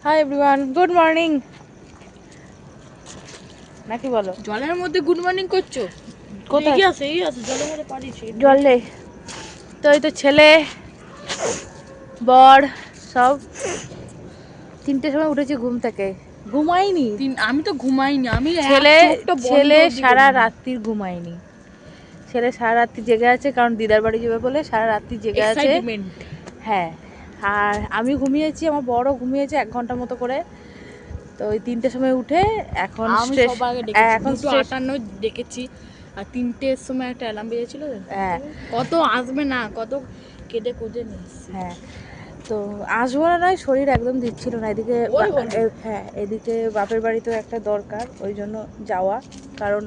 Hi everyone, good morning নাকি বলো? জলের মধ্যে গুড মর্নিং করছো? কোথায়? এই আছে জলের মধ্যে পারিছি জলে তো এই তো ছেলে বর সব 3টের সময় উঠেছি ঘুম থেকে। ঘুমাইনি, আমি তো ঘুমাইনি, আমি ছেলে চোখটা বন্ধ ছেলে অবধি সারা করিনি। রাত্রি ঘুমায়নি। ছেলে সারা রাত্রি জেগে আছে, কারণ দিদার বাড়ি যাবে বলে সারা রাত্রি জেগে আছে। এক্সাইটমেন্ট। হ্যাঁ, আর আমি ঘুমিয়েছি, আমার বড়ও ঘুমিয়েছে 1 ঘন্টার মতো করে। তো ওই 3টের সময় উঠে এখন আমি সবার আগে ডেকেছি, এখন 2:58 ডেকেছি, আর 3টের সময় একটা অ্যালার্ম বেজেছিল। হ্যাঁ কত আসবে না, কত কেঁদে কুঁদে নিয়ে এসেছি। হ্যাঁ, তো আসবো না নয়, শরীর একদম দিচ্ছিল না। এদিকে হ্যাঁ, এদিকে বাপের বাড়িতেও একটা দরকার, ওই জন্য যাওয়া। কারণ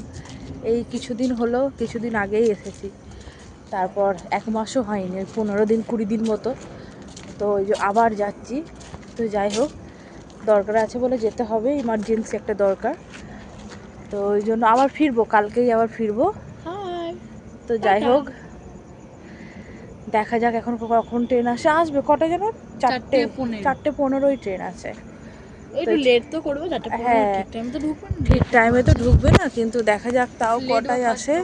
এই কিছুদিন আগেই এসেছি, তারপর 1 মাসও হয়নি, 15 দিন 20 দিন মতো। তো ওই যে আবার যাচ্ছি। তো যাই হোক, দরকার আছে বলে যেতে হবে, ইমার্জেন্সি একটা দরকার। তো ওই জন্য আবার ফিরবো, কালকেই আবার ফিরবো। তো যাই হোক, দেখা যাক এখন কখন ট্রেন আসবে। কটা যেন? 4:15 ট্রেন আছে। একটু লেট তো করবে, 4:15। হ্যাঁ, ঠিক টাইমে তো ঢুকবে না, ঠিক টাইমে তো ঢুকবে না, কিন্তু দেখা যাক তাও কটায় আসে।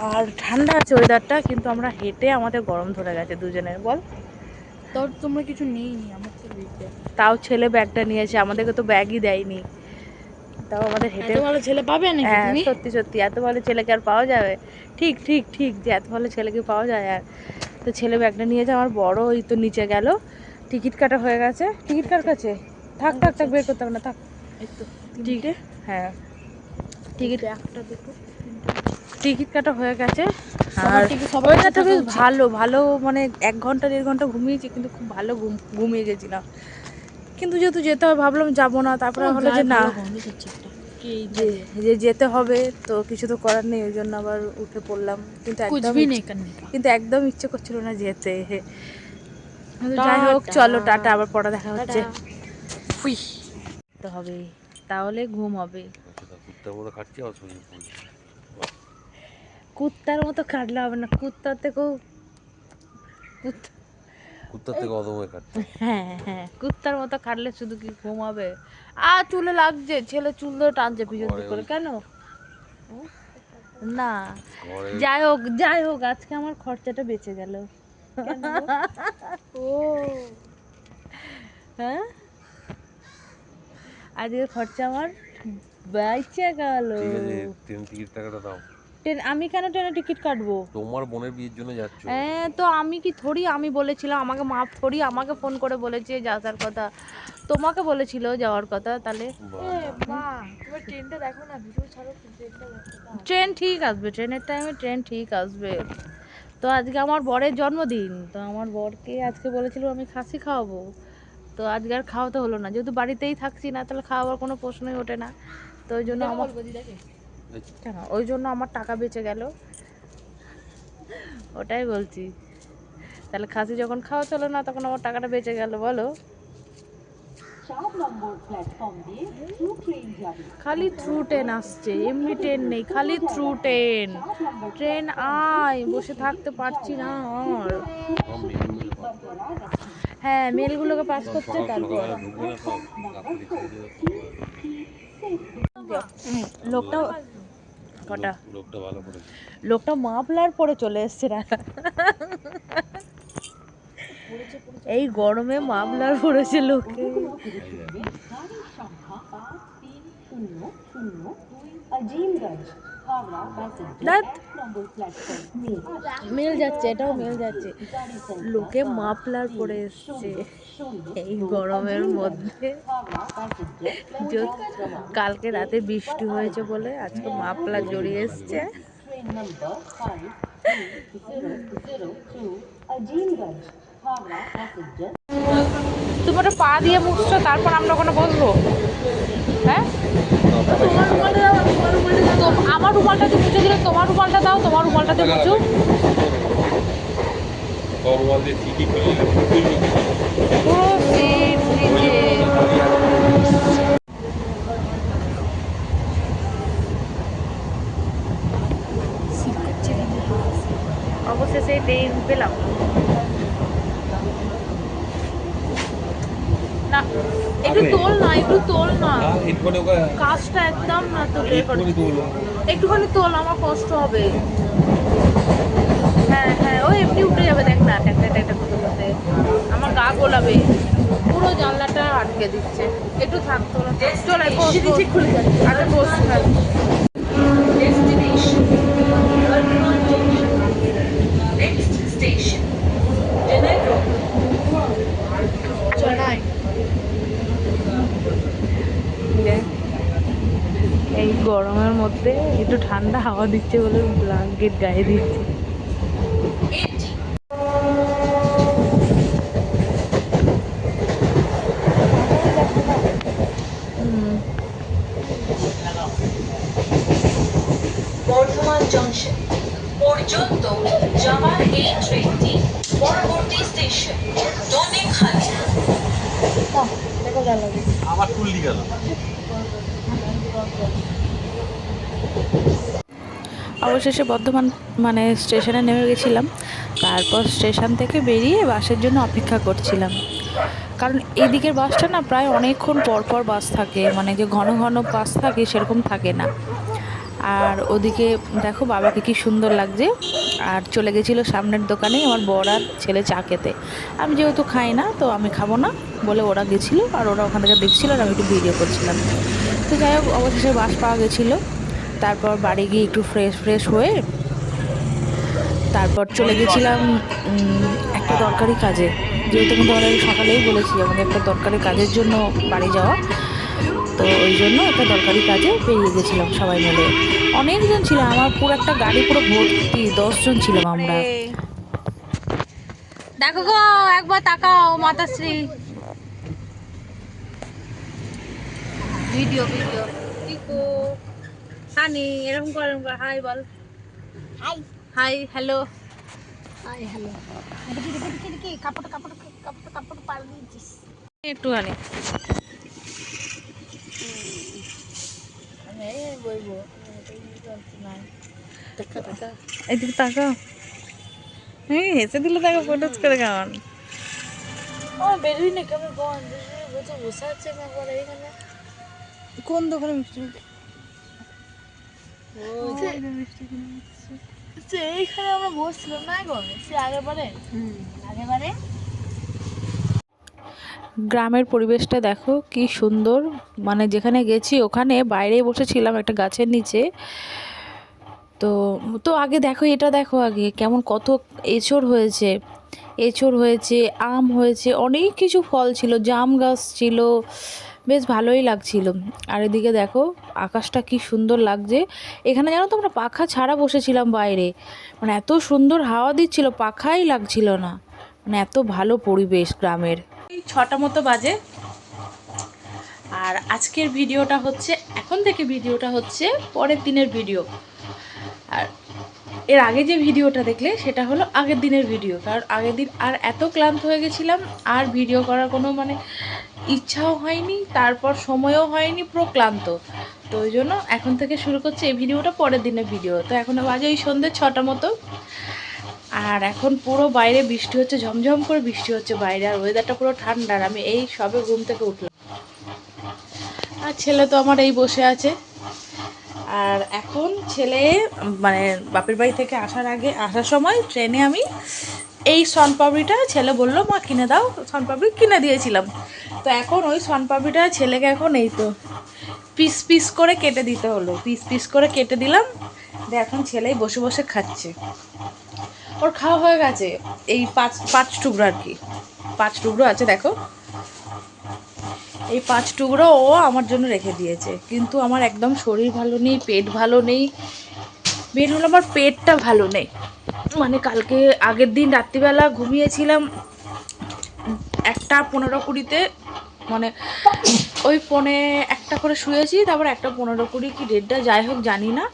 আর ঠান্ডা আছে ওয়েদারটা, কিন্তু আমরা হেঁটে আমাদের গরম ধরে গেছে দুজনের, বল। তো তোমরা কিছু নেইনি, আমার তো দিতে। তাও ছেলে ব্যাগটা নিয়েছে, আমাদেরকে তো ব্যাগই দেয়নি। তাও আমাদের হেঁটে। এত ভালো ছেলে পাবে নাকি হ্যাঁ, তুমি? সত্যি সত্যি এত ভালো ছেলেকে আর পাওয়া যাবে? ঠিক ঠিক ঠিক, যে এত ভালো ছেলেকে পাওয়া যায়। আর তো ছেলে ব্যাগটা নিয়েছে, আমার বড় ওই তো নিচে গেল। টিকিট কাটা হয়ে গেছে। টিকিট কার কাছে? থাক থাক থাক, বের করতে হবে না, থাক। এই তো ঠিক, হ্যাঁ, টিকিট একটা দুটো টিকিট কাটা হয়ে গেছে। সবার আর টিকিট সবার ওয়েদারটা বেশ ভালো ভালো, মানে 1 ঘন্টা 1.5 ঘন্টা ঘুমিয়েছি, কিন্তু খুব ভালো ঘুমিয়ে গেছিলাম। কিন্তু যেহেতু যেতে হবে, ভাবলাম যাবো না, তারপরে হলো যে না, যে যে যেতে হবে, তো কিছু তো করার নেই, ওই জন্য আবার উঠে পড়লাম। কিন্তু একদম ইচ্ছে করছিল না যেতে। যাই হোক, চলো টাটা, আবার পরে দেখা হচ্ছে। তো হবে, তাহলে ঘুম হবে। কুত্তার মতো কাটলে হবে না, কুত্তার থেকেও হ্যাঁ হ্যাঁ, কুত্তার মতো কাটলে শুধু কি ঘুম হবে? চুলে লাগছে, ছেলে চুল ধরে টানছে পিছন দিক করে, কেন? না, যাই হোক, আজকে আমার খরচাটা বেঁচে গেল। ও হ্যাঁ, আজকের খরচা আমার বেঁচে গেল। ট্রেন টিকিট টাকাটা দাও। আমি কেন ট্রেনে টিকিট কাটবো? তোমার বোনের বিয়ের জন্য যাচ্ছ। হ্যাঁ, তো আমি কি থোড়ি আমি বলেছিলাম, আমাকে মাপ থোড়ি আমাকে ফোন করে বলেছে যাওয়ার কথা, তোমাকে বলেছিল যাওয়ার কথা। তাহলে মা, তুমি ট্রেনটা দেখো না, ভিডিও ছাড়ো, ট্রেনটা দেখো। ট্রেন ঠিক আসবে, ট্রেনের টাইমে ট্রেন ঠিক আসবে। তো আজকে আমার বরের জন্মদিন, তো আমার বরকে আজকে বলেছিল আমি খাসি খাওয়াবো। তো আজকে আর খাওয়াতে হলো না, যেহেতু বাড়িতেই থাকছি না, তাহলে খাওয়াবার কোনো প্রশ্নই ওঠে না। তো ওই জন্য আমার টাকা বেঁচে গেল, ওটাই বলছি। তাহলে খাসি যখন খাওয়া চলো না, তখন আমার টাকাটা বেঁচে গেল, বলো। খালি থ্রু ট্রেন আসছে, এমনি ট্রেন নেই, খালি থ্রু ট্রেন। ট্রেন আয়, বসে থাকতে পারছি না আর। হ্যাঁ, মেলগুলোকে পাস করছে, তারপর লোকটা কটা লোকটা মাফলার পরে চলে এসছে না, এই গরমে মাফলার পরেছে লোকে। মেল যাচ্ছে, এটাও মেল যাচ্ছে, লোকে মাফলার পরে এসছে এই গরমের মধ্যে। কালকে রাতে বৃষ্টি হয়েছে বলে আজকে মাফলার জড়িয়ে এসছে। তুমি ওটা পা দিয়ে মুছছো, তারপর আমরা ওখানে বসবো। হ্যাঁ, আমার রুমালটাতে মুছে দিলে, তোমার রুমালটা দাও, তোমার রুমালটাতে মুছো। পুরো সিট নিচে। অবশেষে ট্রেন পেলাম না। একটু তোল না, একটু তোল না, একটুখানি ওকে কাজটা একদম না তো একটুখানি তুলো। একটুখানি তোল, আমার কষ্ট হবে। হ্যাঁ হ্যাঁ, ও এমনি উঠে যাবে, দেখ না ট্যাকটা ট্যাকটা করতে করতে আমার গা গোলাবে, পুরো জানলাটা আটকে দিচ্ছে। একটু থাক তোলা, চলে বস বস, খুলে যাচ্ছে, আরে বস থাক। চড়াই এই গরমের মধ্যে একটু ঠান্ডা হাওয়া দিচ্ছে বলে ব্ল্যাঙ্কেট গায়ে দিচ্ছে। বর্ধমান জংশন পর্যন্ত যাওয়ার এই ট্রেনটি পরবর্তী স্টেশন দোনেখালি। আবার তুললি গেল। অবশেষে বর্ধমান মানে স্টেশনে নেমে গেছিলাম। তারপর স্টেশন থেকে বেরিয়ে বাসের জন্য অপেক্ষা করছিলাম, কারণ এদিকের বাসটা না প্রায় অনেকক্ষণ পর পর বাস থাকে, মানে যে ঘন ঘন বাস থাকে সেরকম থাকে না। আর ওদিকে দেখো বাবাকে কি সুন্দর লাগছে। আর চলে গেছিলো সামনের দোকানে আমার বর আর ছেলে চা খেতে। আমি যেহেতু খাই না, তো আমি খাবো না বলে ওরা গেছিলো, আর ওরা ওখান থেকে দেখছিলো আর আমি একটু ভিডিও করছিলাম। তো যাই হোক, অবশেষে বাস পাওয়া গেছিলো। তারপর বাড়ি গিয়ে একটু ফ্রেশ হয়ে তারপর চলে গেছিলাম একটা দরকারি কাজে। যেহেতু আমি তোমাদের সকালেই বলেছি আমাদের একটা দরকারি কাজের জন্য বাড়ি যাওয়া, তো ওই জন্য একটা দরকারি কাজে বেরিয়ে গেছিলাম সবাই মিলে। অনেকজন ছিলাম, আমার পুরো একটা গাড়ি পুরো ভর্তি, 10 জন ছিলাম আমরা। দেখো গো, একবার তাকাও মাতাশ্রী। ভিডিও ভিডিও টিকো হানি, এরকম কর, হাই বল, hi hi hello, hi hello. দেখি কাপড় কাপড় কাপড় কাপড় পার দিয়েছিস একটুখানি। আমি বইবো টাকা টাকা এদিকে তাকাও, হেসে দিলে তাকে ফটোস করে কেমন। ও বেরোই না কেমন গন্ধ বসে বসে আছে একবার এইখানে। কোন দোকানে মিষ্টি এইখানে আমরা বসছিলাম না গো, সে আগেবারে আগেবারে। গ্রামের পরিবেশটা দেখো কি সুন্দর, মানে যেখানে গেছি ওখানে বাইরে বসেছিলাম একটা গাছের নিচে। তো তো আগে দেখো, এটা দেখো আগে কেমন কত এঁচড় হয়েছে, এঁচড় হয়েছে, আম হয়েছে, অনেক কিছু ফল ছিল, জাম গাছ ছিল, বেশ ভালোই লাগছিল। আর এদিকে দেখো আকাশটা কি সুন্দর লাগছে। এখানে জানো তো আমরা পাখা ছাড়া বসেছিলাম বাইরে, মানে এত সুন্দর হাওয়া দিচ্ছিল, পাখাই লাগছিল না, মানে এত ভালো পরিবেশ গ্রামের। এই 6টা মতো বাজে, আর আজকের ভিডিওটা হচ্ছে, এখন থেকে ভিডিওটা হচ্ছে পরের দিনের ভিডিও। আর এর আগে যে ভিডিওটা দেখলে সেটা হলো আগের দিনের ভিডিও, কারণ আগের দিন আর এত ক্লান্ত হয়ে গেছিলাম, আর ভিডিও করার কোনো মানে ইচ্ছাও হয়নি, তারপর সময়ও হয়নি, পুরো ক্লান্ত। তো ওই জন্য এখন থেকে শুরু করছে এই ভিডিওটা পরের দিনের ভিডিও। তো এখন বাজে ওই সন্ধ্যে 6টা মতো, আর এখন পুরো বাইরে বৃষ্টি হচ্ছে, ঝমঝম করে বৃষ্টি হচ্ছে বাইরে, আর ওয়েদারটা পুরো ঠান্ডা। আমি এই সবে ঘুম থেকে উঠলাম, আর ছেলে তো আমার এই বসে আছে। আর এখন ছেলে মানে বাপের বাড়ি থেকে আসার সময় ট্রেনে আমি এই শনপাপড়িটা ছেলে বললো মা কিনে দাও, শনপাপড়ি কিনে দিয়েছিলাম। তো এখন ওই শনপাপড়িটা ছেলেকে এখন এই তো পিস পিস করে কেটে দিতে হলো, পিস পিস করে কেটে দিলাম। এখন ছেলেই বসে বসে খাচ্ছে, ওর খাওয়া হয়ে গেছে। এই পাঁচ টুকরো আর কি, 5 টুকরো আছে দেখো, এই 5 টুকরো ও আমার জন্য রেখে দিয়েছে। কিন্তু আমার একদম শরীর ভালো নেই, পেট ভালো নেই। মেন হলো আমার পেটটা ভালো নেই, মানে কালকে আগের দিন রাত্রিবেলা ঘুমিয়েছিলাম 1টা 15-20-তে, মানে ওই 1টা করে শুয়েছি, তারপর 1টা 15-20 কি 1:30টা যাই হোক জানি না,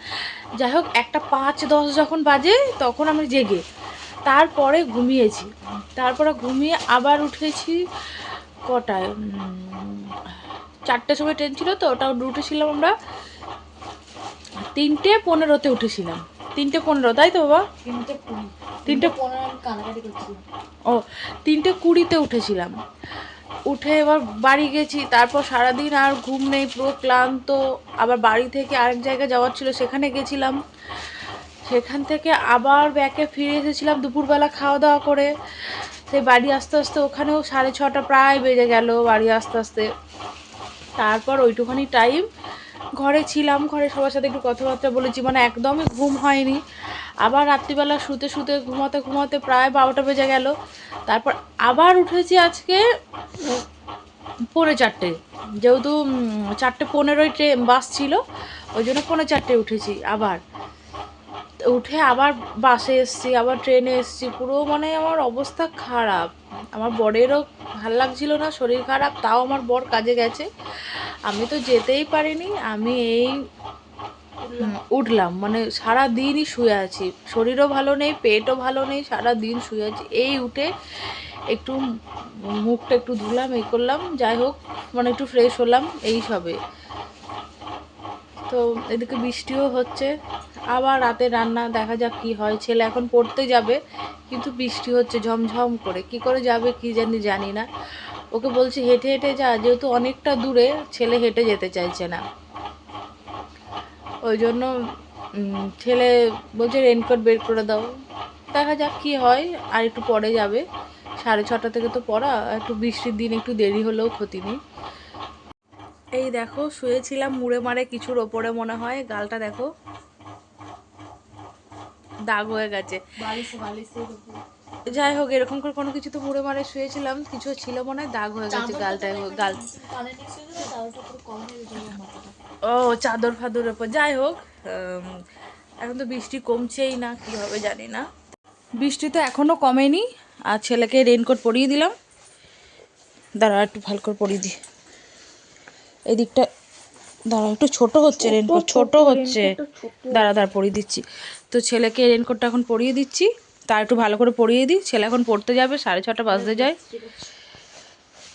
যাই হোক 1টা 5-10 যখন বাজে তখন আমি জেগে, তারপরে ঘুমিয়েছি। তারপরে ঘুমিয়ে আবার উঠেছি কটায়, 4টের সময় ট্রেন ছিল, তো ওটা উঠেছিলাম আমরা 3:15-তে উঠেছিলাম, 3:15 তাই তো বাবা, 3:15 আমি কানাকাটি করছিলাম। ও 3:20-তে উঠেছিলাম। উঠে এবার বাড়ি গেছি, তারপর সারাদিন আর ঘুম নেই, পুরো ক্লান্ত। আবার বাড়ি থেকে আরেক জায়গায় যাওয়ার ছিল, সেখানে গেছিলাম। সেখান থেকে আবার ব্যাকে ফিরে এসেছিলাম দুপুরবেলা খাওয়া দাওয়া করে। সেই বাড়ি আসতে আসতে ওখানেও 6:30 প্রায় বেজে গেল বাড়ি আসতে আসতে। তারপর ওইটুখানি টাইম ঘরে ছিলাম, ঘরে সবার সাথে একটু কথাবার্তা বলেছি, মানে একদমই ঘুম হয়নি। আবার রাত্রিবেলা শুতে শুতে ঘুমাতে ঘুমাতে প্রায় 12টা বেজে গেল। তারপর আবার উঠেছি আজকে 4:45, যেহেতু 4:15 ট্রেন বাস ছিল, ওই জন্য 4:45 উঠেছি। আবার উঠে আবার বাসে এসছি, আবার ট্রেনে এসছি, পুরো মানে আমার অবস্থা খারাপ। আমার বরেরও ভাল লাগছিল না, শরীর খারাপ, তাও আমার বর কাজে গেছে, আমি তো যেতেই পারিনি। আমি এই উঠলাম, মানে সারা দিনই শুয়ে আছি, শরীরও ভালো নেই, পেটও ভালো নেই, সারা দিন শুয়ে আছি। এই উঠে একটু মুখটা একটু ধুলাম, এই করলাম, যাই হোক মানে একটু ফ্রেশ হলাম এই সবে। তো এদিকে বৃষ্টিও হচ্ছে, আবার রাতে রান্না দেখা যাক কি হয়। ছেলে এখন পড়তে যাবে, কিন্তু বৃষ্টি হচ্ছে ঝমঝম করে, কি করে যাবে কি জানি না। ওকে বলছি হেঁটে হেঁটে যা, যেহেতু অনেকটা দূরে, ছেলে হেঁটে যেতে চাইছে না। ওই জন্য ছেলে বলছে রেনকোট বের করে দাও, দেখা যাক কি হয়। আর একটু পরে যাবে, 6:30 থেকে তো পড়া, একটু বৃষ্টির দিন একটু দেরি হলেও ক্ষতি নেই। এই দেখো শুয়েছিলাম মুড়ে মারে কিছুর ওপরে, মনে হয় গালটা দেখো দাগ হয়ে গেছে। যাই হোক, এরকম করে কোনো কিছু তো মুড়ে মারে শুয়েছিলাম, কিছু ছিল মনে হয়, দাগ হয়ে গেছে গালটায়, গাল। ও চাদর ফাদরের ওপর, যাই হোক। এখন তো বৃষ্টি কমছেই না, কীভাবে জানি না। বৃষ্টি তো এখনও কমেনি। আর ছেলেকে রেনকোট পরিয়ে দিলাম, দাঁড়া একটু ভালো করে পরিয়ে দিই। এই দিকটা দাঁড়া, একটু ছোটো হচ্ছে রেনকোট, ছোটো হচ্ছে, দাঁড়া পরিয়ে দিচ্ছি। তো ছেলেকে রেনকোটটা এখন পরিয়ে দিচ্ছি, তার একটু ভালো করে পরিয়ে দিই। ছেলে এখন পড়তে যাবে, 6:30 বাজতে যায়,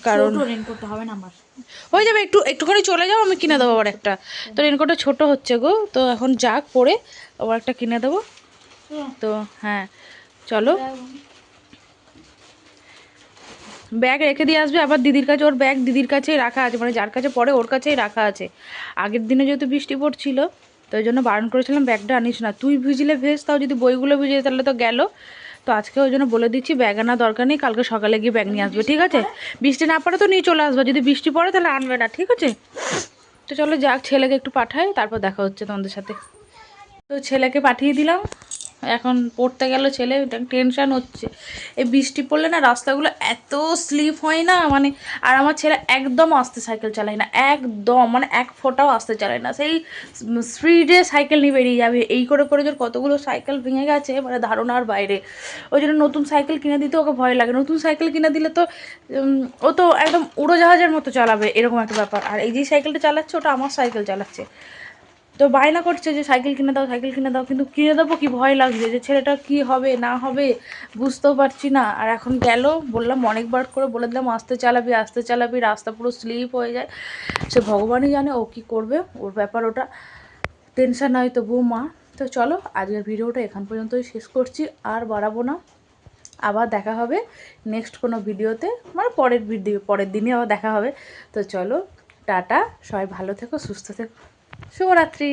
কারণ রেনকোটটা হবে না আমার, হয়ে যাবে, একটুখানি চলে যাও, আমি কিনে দেবো আবার একটা। তো রেনকোটটা ছোটো হচ্ছে গো, তো এখন যাক পরে আবার একটা কিনে দেবো। তো হ্যাঁ চলো, ব্যাগ রেখে দিয়ে আসবে আবার দিদির কাছে, ওর ব্যাগ দিদির কাছেই রাখা আছে, মানে যার কাছে পড়ে ওর কাছেই রাখা আছে। আগের দিনে যেহেতু বৃষ্টি পড়ছিল, তো ওই জন্য বারণ করেছিলাম ব্যাগটা আনিস না, তুই ভিজলে ভেজ, তাও যদি বইগুলো ভিজে তাহলে তো গেল। তো আজকে ওই জন্য বলে দিচ্ছি ব্যাগ আনার দরকার নেই, কালকে সকালে গিয়ে ব্যাগ নিয়ে আসবে, ঠিক আছে? বৃষ্টি না পড়ে তো নিয়ে চলে আসবে, যদি বৃষ্টি পড়ে তাহলে আনবে না, ঠিক আছে? তো চলো যাক, ছেলেকে একটু পাঠাই, তারপর দেখা হচ্ছে তোমাদের সাথে। তো ছেলেকে পাঠিয়ে দিলাম, এখন পড়তে গেল ছেলে, টেনশান হচ্ছে। এই বৃষ্টি পড়লে না রাস্তাগুলো এত স্লিপ হয় না, মানে। আর আমার ছেলে একদম আস্তে সাইকেল চালায় না, একদম মানে এক ফোঁটাও আস্তে চালায় না, সেই স্পিডে সাইকেল নিয়ে বেরিয়ে যাবে। এই করে করে যে কতগুলো সাইকেল ভেঙে গেছে, মানে ধারণার বাইরে। ওই জন্য নতুন সাইকেল কিনে দিতে ওকে ভয় লাগে, নতুন সাইকেল কিনে দিলে তো ও তো একদম উড়োজাহাজের মতো চালাবে, এরকম একটা ব্যাপার। আর এই যে সাইকেলটা চালাচ্ছে, ওটা আমার সাইকেল চালাচ্ছে। তো বায়না করছে যে সাইকেল কিনে দাও, সাইকেল কিনে দাও, কিন্তু কিনে দেবো কি ভয় লাগছে, যে ছেলেটা কি হবে না হবে বুঝতেও পারছি না। আর এখন গেল, বললাম অনেকবার করে বলে দিলাম আস্তে চালাবি আস্তে চালাবি, রাস্তা পুরো স্লিপ হয়ে যায়। সে ভগবানই জানে ও কী করবে, ওর ব্যাপার ওটা, টেনশান নয় তো বৌমা। তো চলো আজকের ভিডিওটা এখান পর্যন্তই শেষ করছি, আর বাড়াবো না। আবার দেখা হবে নেক্সট কোনো ভিডিওতে, মানে পরের দিনই আবার দেখা হবে। তো চলো টাটা, সবাই ভালো থেকো, সুস্থ থেকো, শুভরাত্রি।